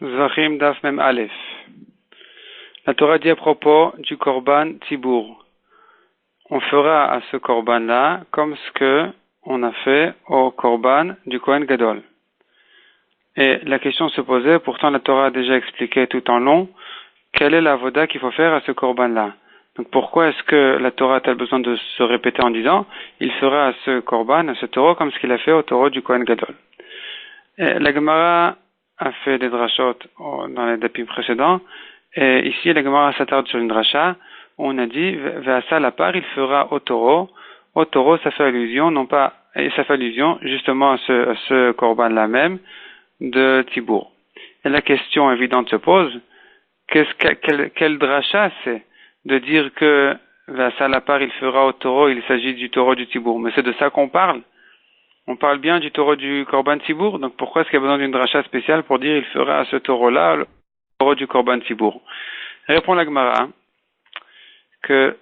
Zvachim Daf Mem Aleph. La Torah dit à propos du Korban Tibour. On fera à ce Korban-là comme ce que on a fait au Korban du Kohen Gadol. Et la question se posait, pourtant la Torah a déjà expliqué tout en long, quelle est la voda qu'il faut faire à ce Korban-là. Donc pourquoi est-ce que la Torah a-t-elle besoin de se répéter en disant, il fera à ce Korban, à ce taureau, comme ce qu'il a fait au taureau du Kohen Gadol. Et la Gemara a fait des drashot dans les dapim précédents, et ici la Gemara s'attarde sur une drasha, où on a dit, Ve'asa la part, il fera au taureau, ça fait allusion, non pas, et ça fait allusion justement à ce Korban-là même, de Tibour. Et la question évidente se pose, quel drasha c'est de dire que Ve'asa la part, il fera au taureau, il s'agit du taureau du Tibour, mais c'est de ça qu'on parle. On parle bien du taureau du Korban Tibour, donc pourquoi est-ce qu'il y a besoin d'une dracha spéciale pour dire il fera à ce taureau-là le taureau du Korban Tibour? Répond la Gemara que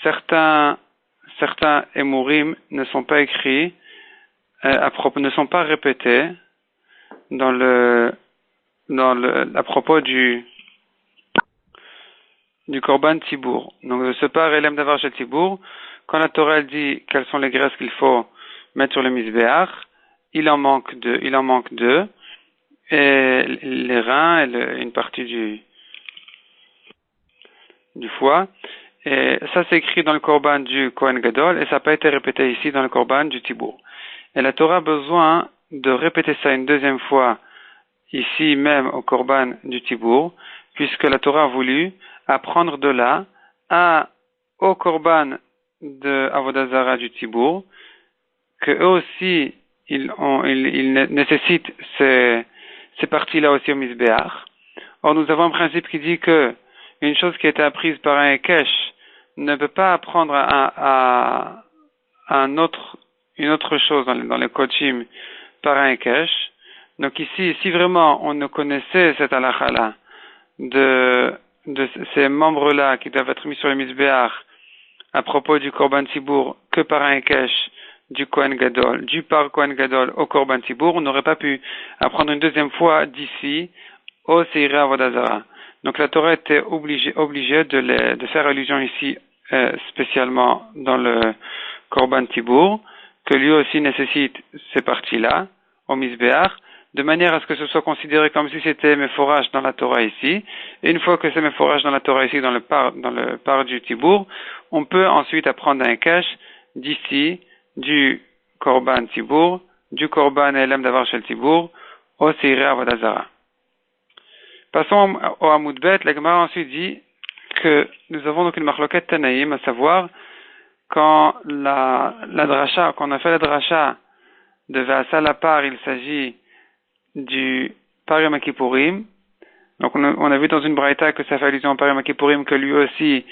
certains émourim ne sont pas écrits, ne sont pas répétés à propos du Korban Tibour. Donc de ce par Elem Davar Shel Tibour, quand la Torah dit quelles sont les graisses qu'il faut mettre sur le misbéach, il en manque deux, et les reins et une partie du foie. Et ça c'est écrit dans le Korban du Kohen Gadol, et ça n'a pas été répété ici dans le Korban du Tibour. Et la Torah a besoin de répéter ça une deuxième fois, ici même au Korban du Tibour, puisque la Torah a voulu apprendre de là au Korban de Avodah Zara du Tibour, que eux aussi, ils nécessitent ces parties-là aussi au Mizbeach. Or, nous avons un principe qui dit que une chose qui a été apprise par un Ekesh ne peut pas apprendre à une autre chose dans les Kochim par un Ekesh. Donc ici, si vraiment on ne connaissait cette halakha-là, de ces membres-là qui doivent être mis sur le Mizbeach à propos du Korban Tibour que par un Ekesh, du Kohen Gadol, du par Kohen Gadol au Korban Tibour, on n'aurait pas pu apprendre une deuxième fois d'ici au Seirei Avodah Zara. Donc la Torah était obligée de faire allusion ici spécialement dans le Korban Tibour, que lui aussi nécessite ces parties-là au Mizbeach, de manière à ce que ce soit considéré comme si c'était méphorage dans la Torah ici. Et une fois que c'est méphorage dans la Torah ici, dans le par du Tibour, on peut ensuite apprendre un cache d'ici, du Korban Tibour, du Korban Elem Davar Shel Tibour, au Seirei Avodah Zara. Passons au Hamoud Bet. La Gemara ensuite dit que nous avons donc une marloquette Tanaïm, à savoir quand qu'on a fait la dracha de Ve'asa la part, il s'agit du par Yom Kippourim. Donc on a vu dans une braïta que ça fait allusion au par Yom Kippourim, que lui aussi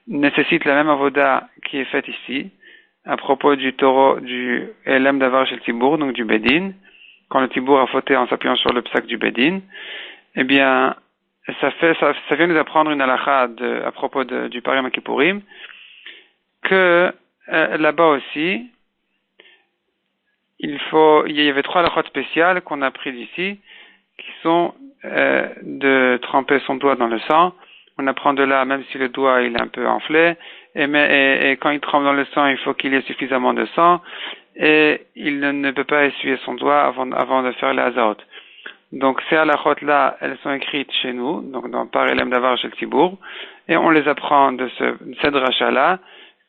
nécessite la même avoda qui est faite ici, à propos du taureau du Elem Davar Shel Tibour, donc du Bedin, quand le Tibour a fauté en s'appuyant sur le psak du Bedin. Eh bien, ça vient nous apprendre une halakha à propos du par Yom Kippourim, que là-bas aussi, il y avait trois halakhot spéciales qu'on a appris d'ici, qui sont de tremper son doigt dans le sang. On apprend de là, même si le doigt il est un peu enflé, et quand il trempe dans le sang, il faut qu'il y ait suffisamment de sang, et il ne peut pas essuyer son doigt avant de faire les hazarot. Donc ces halakhot-là, elles sont écrites chez nous, donc dans par Elem Davar Shel Tibour, et on les apprend de cette dracha-là,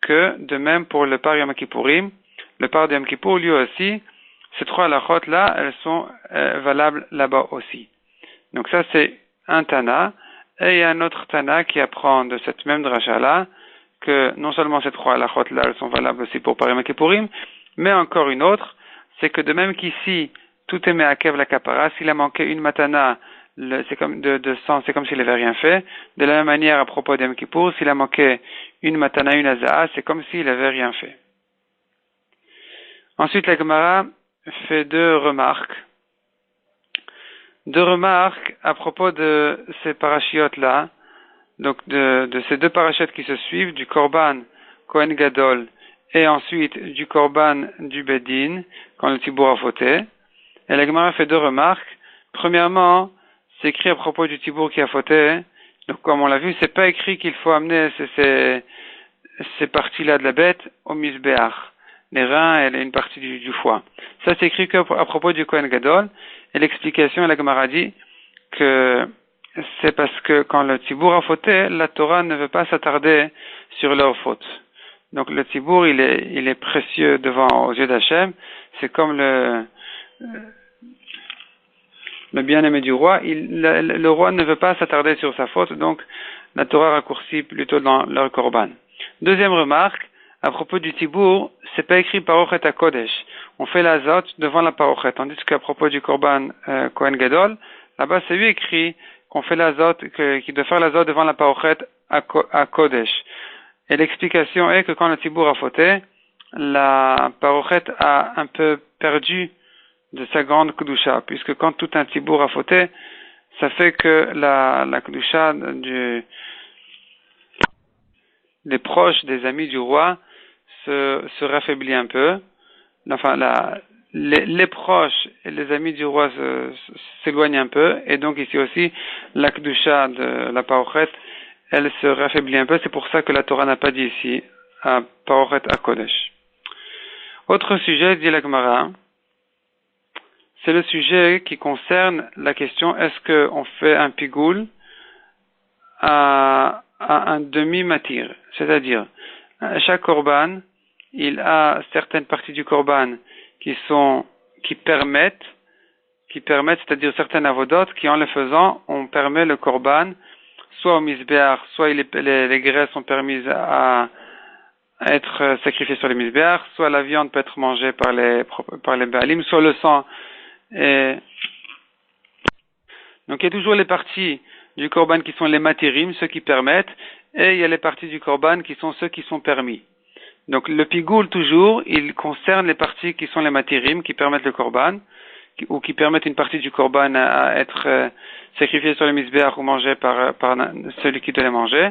que de même pour le par Yom Kippourim, le par de Yom Kippour, lui aussi, ces trois halakhot-là, elles sont valables là-bas aussi. Donc ça, c'est un Tana, et il y a un autre Tana qui apprend de cette même dracha-là, que non seulement ces trois halakhot-là, elles sont valables aussi pour par Yom Kippourim, mais encore une autre, c'est que de même qu'ici, tout est me'akev la kapara, s'il a manqué une matana, c'est comme de sang, c'est comme s'il n'avait rien fait. De la même manière, à propos d'Yom Kippour, s'il a manqué une matana, une azaa, c'est comme s'il n'avait rien fait. Ensuite, la Gemara fait deux remarques à propos de ces parachiotes-là, donc de ces deux parachiotes qui se suivent, du Korban Kohen Gadol et ensuite du Korban du Bedin, quand le Tibour a fauté. Et la Gemara fait deux remarques. Premièrement, c'est écrit à propos du tibour qui a fauté. Donc, comme on l'a vu, c'est pas écrit qu'il faut amener ces parties-là de la bête au misbéach. Les reins et une partie du foie. Ça, c'est écrit qu'à propos du Kohen Gadol. Et l'explication, la Gemara dit que c'est parce que quand le tibour a fauté, la Torah ne veut pas s'attarder sur leur faute. Donc, le tibour, il est précieux aux yeux d'Hachem. C'est comme le bien-aimé du roi. Le roi ne veut pas s'attarder sur sa faute. Donc, la Torah raccourcit plutôt dans leur korban. Deuxième remarque, à propos du tibour, c'est pas écrit parochet à Kodesh. On fait l'azot devant la parochet. Tandis qu'à propos du korban Kohen Gadol, là-bas c'est lui écrit qu'on fait l'azot, qu'il doit faire l'azot devant la parochet à Kodesh. Et l'explication est que quand le tibour a fauté, la parochet a un peu perdu de sa grande kedusha, puisque quand tout un tibour a fauté, ça fait que la kedusha des proches, des amis du roi se raffaiblit un peu. Enfin, les proches et les amis du roi s'éloignent un peu, et donc ici aussi, la kedusha de la parochet, elle se raffaiblit un peu. C'est pour ça que la Torah n'a pas dit ici à parochet à Kodesh. Autre sujet, dit la Gemara, c'est le sujet qui concerne la question est-ce qu'on fait un pigoul à un demi-matir, c'est-à-dire chaque korban, il a certaines parties du korban qui permettent, c'est-à-dire certaines avodotes qui en le faisant, on permet le korban soit au misbéach, soit les graisses sont permises à être sacrifiées sur les misbéach, soit la viande peut être mangée par les baalim, soit le sang. Donc il y a toujours les parties du korban qui sont les matirim, ceux qui permettent, et il y a les parties du korban qui sont ceux qui sont permis. Donc le pigoul toujours, il concerne les parties qui sont les matirim, qui permettent le korban, ou qui permettent une partie du korban à être sacrifiée sur le misbéach ou mangée par celui qui doit les manger.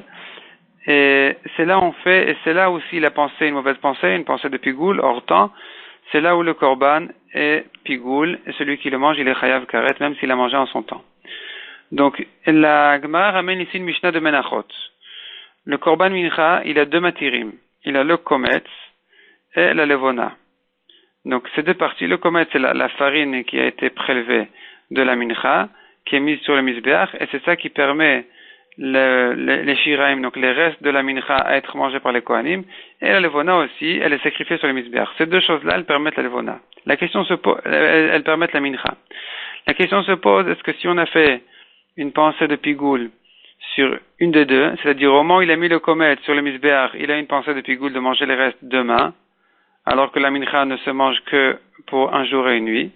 Et c'est là on fait, et c'est là aussi il a pensé une mauvaise pensée, une pensée de pigoul, hors temps. C'est là où le korban est pigoul, et celui qui le mange, il est chayav karet, même s'il a mangé en son temps. Donc, la Gemara ramène ici une Mishnah de Menachot. Le korban mincha, il a deux matirim. Il a le kometz et la levona. Donc, ces deux parties, le kometz, c'est la farine qui a été prélevée de la mincha, qui est mise sur le misbéach, et c'est ça qui permet les shiraim, donc les restes de la mincha, à être mangés par les kohanim, et la levona aussi, elle est sacrifiée sur le misbéach. Ces deux choses-là, elles permettent la levona. La question se pose, elles permettent la mincha. La question se pose, est-ce que si on a fait une pensée de pigoul sur une des deux, c'est-à-dire au moment où il a mis le komet sur le misbéach, il a une pensée de pigoul de manger les restes demain, alors que la mincha ne se mange que pour un jour et une nuit,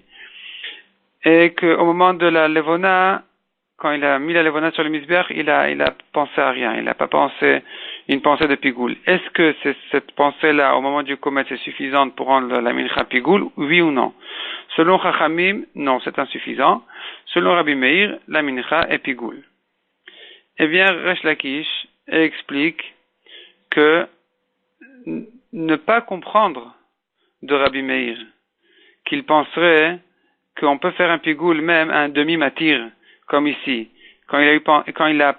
et qu'au moment de la levona, quand il a mis la levona sur le misbéach, il a pensé à rien, il n'a pas pensé une pensée de pigoul. Est-ce que cette pensée-là, au moment du komet, c'est suffisante pour rendre la mincha pigoul, oui ou non? Selon Chachamim, non, c'est insuffisant. Selon Rabbi Meir, la mincha est pigoul. Eh bien, Resh Lakish explique que ne pas comprendre de Rabbi Meir qu'il penserait qu'on peut faire un pigoul même à un demi-matir, comme ici. Quand il a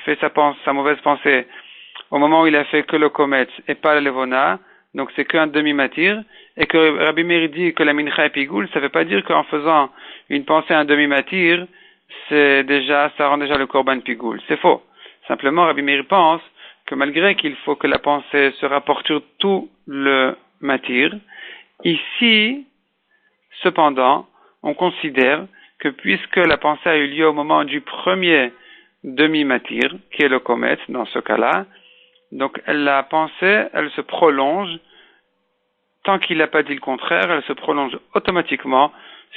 fait sa mauvaise pensée au moment où il a fait que le kometz et pas la levona, donc c'est qu'un demi-matir, et que Rabbi Meir dit que la mincha est pigoul, ça ne veut pas dire qu'en faisant une pensée à un demi-matir, ça rend déjà le korban pigoul. C'est faux. Simplement, Rabbi Meir pense que malgré qu'il faut que la pensée se rapporte sur tout le matir, ici, cependant, on considère que puisque la pensée a eu lieu au moment du premier demi-matir, qui est le kometz dans ce cas-là, donc la pensée, elle se prolonge, tant qu'il n'a pas dit le contraire, elle se prolonge automatiquement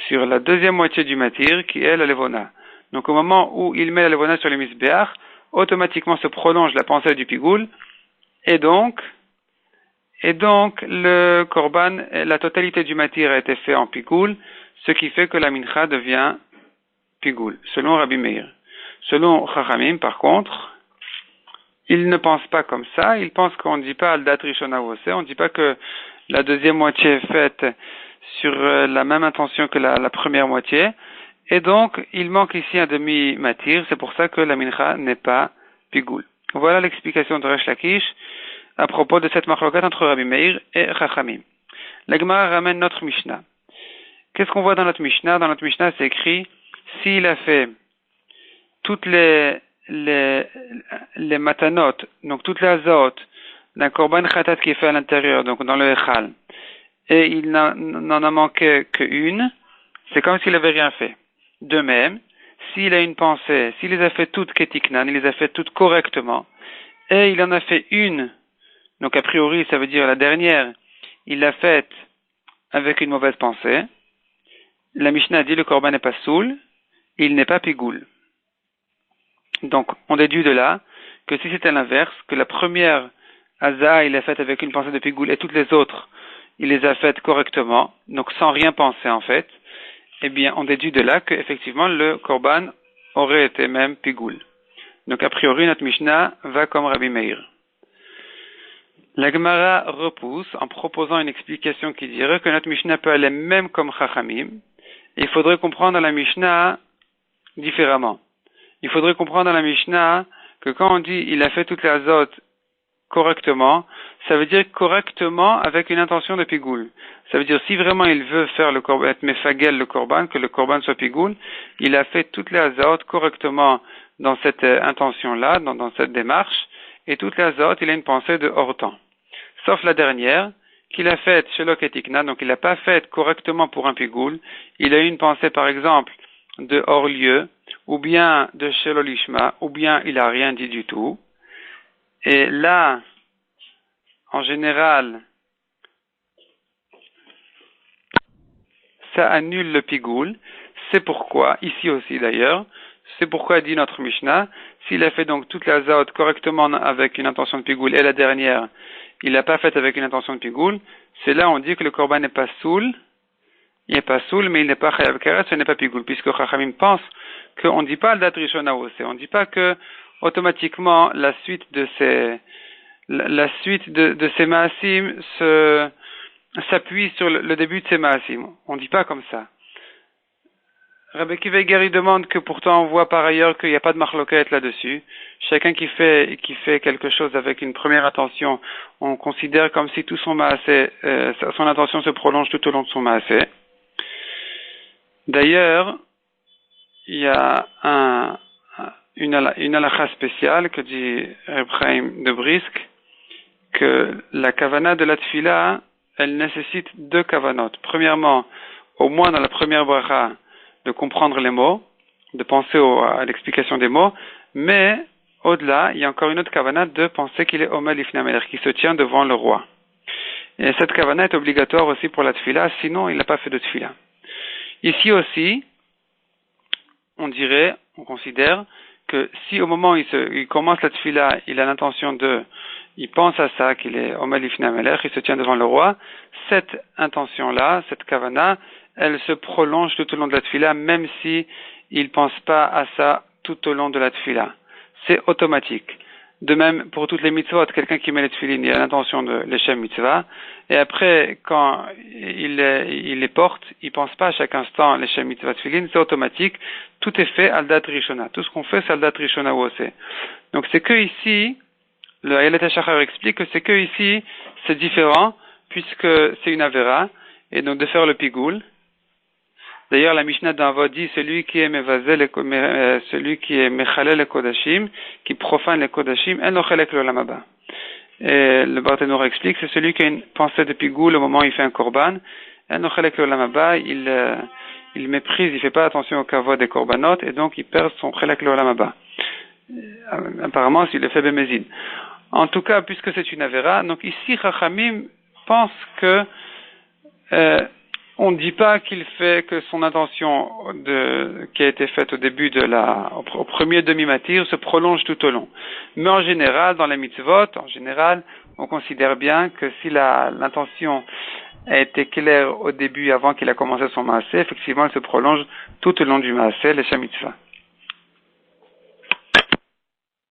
sur la deuxième moitié du matir, qui est la levona. Donc au moment où il met la levona sur le misbéach, automatiquement se prolonge la pensée du pigoul, et donc le korban, la totalité du matir a été fait en pigoul, ce qui fait que la mincha devient pigoul, selon Rabbi Meir. Selon Chachamim, par contre, il ne pense pas comme ça, il pense qu'on ne dit pas al-dat rishona vosé, on ne dit pas que la deuxième moitié est faite sur la même intention que la première moitié, Et donc, il manque ici un demi-matir, c'est pour ça que la mincha n'est pas pigoul. Voilà l'explication de Resh Lakish à propos de cette machlokat entre Rabbi Meir et Chachamim. La Gemara ramène notre Mishnah. Qu'est-ce qu'on voit dans notre Mishnah? Dans notre Mishnah, c'est écrit, s'il a fait toutes les matanot, donc toutes les azot, d'un korban khatat qui est fait à l'intérieur, donc dans le echal, et il n'en a manqué qu'une, c'est comme s'il n'avait rien fait. De même, s'il a une pensée, s'il les a fait toutes ketiknan, il les a fait toutes correctement, et il en a fait une, donc a priori ça veut dire la dernière, il l'a faite avec une mauvaise pensée, la Mishnah dit le korban n'est pas soul, il n'est pas pigoul. Donc on déduit de là que si c'était l'inverse, que la première Aza il l'a faite avec une pensée de pigoul et toutes les autres il les a faites correctement, donc sans rien penser en fait, eh bien on déduit de là que effectivement le korban aurait été même pigoul. Donc a priori notre Mishnah va comme Rabbi Meir. La Gemara repousse en proposant une explication qui dirait que notre Mishnah peut aller même comme Chachamim. Il faudrait comprendre la Mishnah différemment. Il faudrait comprendre dans la Mishnah que quand on dit il a fait toute la zot correctement, ça veut dire correctement avec une intention de pigoul. Ça veut dire si vraiment il veut faire le korban, être mefagel le korban, que le korban soit pigoul, il a fait toute la zot correctement dans cette intention-là, dans cette démarche, et toute la zot, il a une pensée de hors temps. Sauf la dernière, qu'il a faite chez l'oketikna, donc il n'a pas faite correctement pour un pigoul, il a eu une pensée par exemple de hors lieu, ou bien de shelolishma, ou bien il a rien dit du tout. Et là, en général, ça annule le pigoul. C'est pourquoi, ici aussi d'ailleurs, c'est pourquoi dit notre Mishnah, s'il a fait donc toute la zaot correctement avec une intention de pigoul, et la dernière, il l'a pas faite avec une intention de pigoul, c'est là on dit que le korban n'est pas soul, il n'est pas soul, mais il n'est pas chayav karet, ce n'est pas pigoul, puisque Chachamim pense qu'on ne dit pas al-dat rishona osé, on ne dit pas que automatiquement la suite de ces maasim s'appuie sur le début de ces maasim. On ne dit pas comme ça. Rabbi Kiva Gari demande que pourtant on voit par ailleurs qu'il n'y a pas de marloquette là-dessus. Chacun qui fait quelque chose avec une première intention, on considère comme si tout son maasé, son intention se prolonge tout au long de son maasé. D'ailleurs, il y a une halakha spéciale que dit Reb Chaim de Brisk, que la kavana de la tfila, elle nécessite deux kavanot. Premièrement, au moins dans la première bracha, de comprendre les mots, de penser à l'explication des mots, mais au-delà, il y a encore une autre kavana de penser qu'il est Omer Lifnei Hamelech, qui se tient devant le roi. Et cette kavana est obligatoire aussi pour la tfila, sinon il n'a pas fait de tfila. Ici aussi, on considère que si au moment où il commence la tfila, il a l'intention il pense à ça, qu'il est Omer Lifnei Hamelech, il se tient devant le roi, cette intention-là, cette kavana, elle se prolonge tout au long de la tfila, même si il pense pas à ça tout au long de la tfila. C'est automatique. De même, pour toutes les mitzvot, quelqu'un qui met les tfilines, il a l'intention de l'échem mitzvah, et après, quand il les porte, il pense pas à chaque instant l'échem mitzvah tfilin, c'est automatique. Tout est fait al dat rishona. Tout ce qu'on fait, c'est al dat rishona wosé. Donc c'est que ici, le Ayelet HaShachar explique que c'est que ici, c'est différent, puisque c'est une avera, et donc de faire le pigoul. D'ailleurs, la Mishnah d'Avod dit celui qui est celui qui est mechalel le kodashim, qui profane les kodashim, en lochelek l'olam haba. Et le Barthénour explique c'est celui qui a une pensée de pigoul au moment où il fait un korban, en lochelek l'olam haba, il méprise, il fait pas attention au kavod des korbanot, et donc il perd son chelek l'olam haba. Apparemment, s'il le fait bémézine. En tout cas, puisque c'est une avera, donc ici, Chachamim pense que on ne dit pas qu'il fait que son intention qui a été faite au début au premier demi-matir se prolonge tout au long. Mais en général, dans les mitzvot, on considère bien que si l'intention a été claire au début avant qu'il a commencé son maaseh, effectivement, elle se prolonge tout au long du maaseh, les mitzvah.